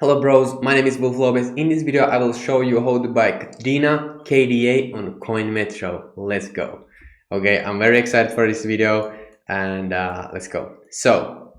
Hello bros, my name is Wolf Lopez. In this video I will show you how to buy Kadena KDA on CoinMetro. Let's go. Okay, I'm very excited for this video and let's go. So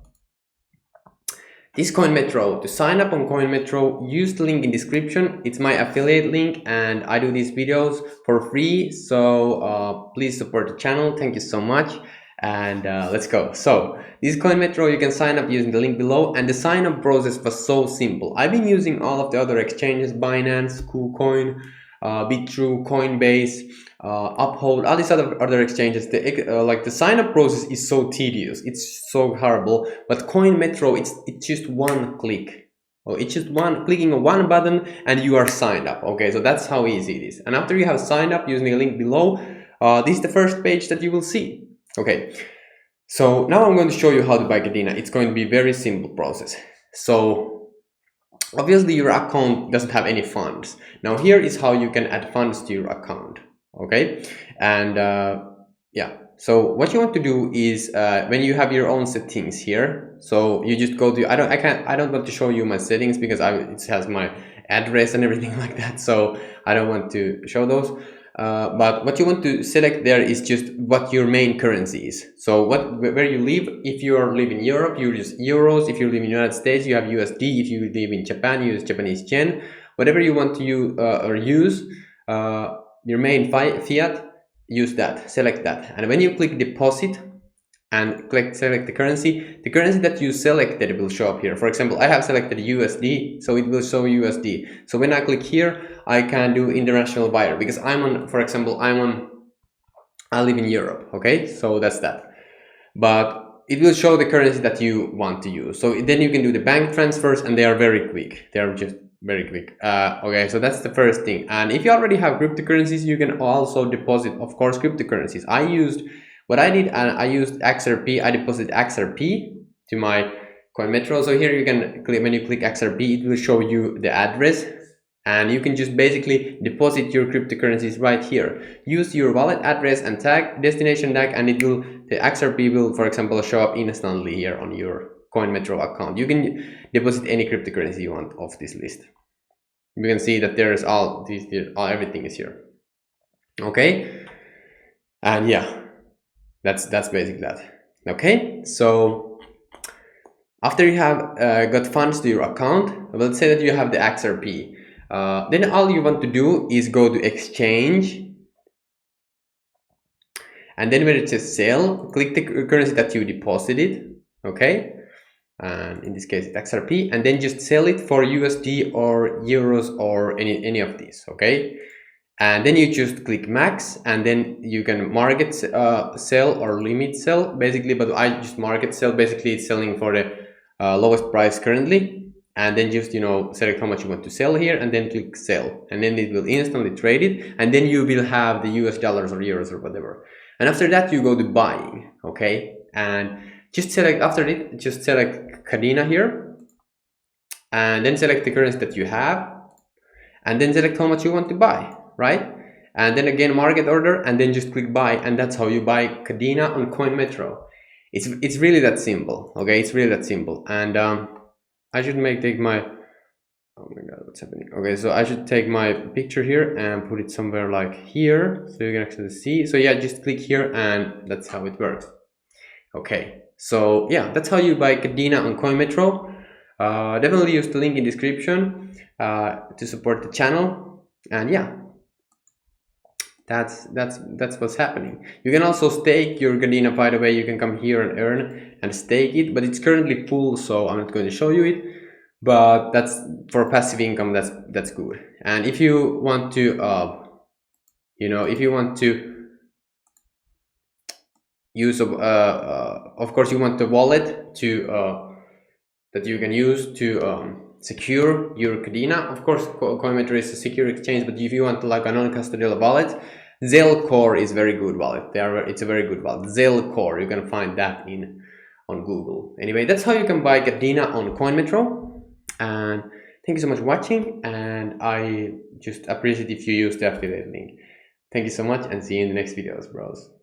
this CoinMetro, to sign up on CoinMetro, use the link in description. It's my affiliate link and I do these videos for free, so please support the channel. Thank you so much. And let's go. So this CoinMetro, you can sign up using the link below, and the sign up process was so simple. I've been using all of the other exchanges: Binance, KuCoin, BitTrue, Coinbase, Uphold, all these other exchanges. The sign up process is so tedious, it's so horrible. But CoinMetro, it's just one click. Oh, it's just clicking on one button and you are signed up. Okay, so that's how easy it is. And after you have signed up using the link below, this is the first page that you will see. Okay, so now I'm going to show you how to buy Kadena. It's going to be a very simple process. So obviously your account doesn't have any funds. Now here is how you can add funds to your account. Okay, and yeah, so what you want to do is when you have your own settings here, so you just go to I don't want to show you my settings because it has my address and everything like that, so I don't want to show those. But what you want to select there is just what your main currency is. So where you live. If you live in Europe, you use euros. If you live in the United States, you have USD. If you live in Japan, you use Japanese yen. Whatever you want to use your main fiat, use that, select that. And when you click deposit and select the currency that you selected will show up here. For example, I have selected USD, so it will show USD. So when I click here, I can do international buyer because I live in Europe. Okay, so that's that. But it will show the currency that you want to use. So then you can do the bank transfers, and they are very quick. They are just very quick. Okay, so that's the first thing. And if you already have cryptocurrencies, you can also deposit, of course, cryptocurrencies. I used XRP. I deposited XRP to my CoinMetro. So here you can click, when you click XRP, it will show you the address, and you can just basically deposit your cryptocurrencies right here. Use your wallet address and tag, destination tag, and the XRP will, for example, show up instantly here on your CoinMetro account. You can deposit any cryptocurrency you want off this list. You can see that there's everything is here. Okay, and yeah, that's basically that. Okay, so after you have got funds to your account, let's say that you have the XRP, then all you want to do is go to exchange, and then when it says sell, click the currency that you deposited. Okay, and in this case it's XRP, and then just sell it for USD or euros or any of these. Okay, and then you just click max, and then you can market sell or limit sell basically, but I just market sell. Basically it's selling for the lowest price currently, and then just select how much you want to sell here, and then click sell, and then it will instantly trade it, and then you will have the US dollars or euros or whatever. And after that you go to buying. Okay, and just select Kadena here, and then select the currency that you have, and then select how much you want to buy, right? And then again market order, and then just click buy, and that's how you buy Kadena on CoinMetro. It's really that simple. Okay, it's really that simple. And I should take my, oh my god, what's happening? Okay, so I should take my picture here and put it somewhere like here so you can actually see. So yeah, just click here, and that's how it works. Okay, so yeah, that's how you buy Kadena on CoinMetro. Definitely use the link in description to support the channel. And yeah, that's what's happening. You can also stake your Kadena, by the way. You can come here and earn and stake it, but it's currently full, so I'm not going to show you it. But that's for passive income. That's good. And if you want to if you want to use of course you want the wallet to that you can use to secure your Kadena. Of course CoinMetro is a secure exchange, but if you want like a non-custodial wallet, Zelcore is very good wallet. It's a very good wallet. Zelcore, you can find that on Google. Anyway, that's how you can buy Kadena on CoinMetro. And thank you so much for watching, and I just appreciate if you use the affiliate link. Thank you so much, and see you in the next videos, bros.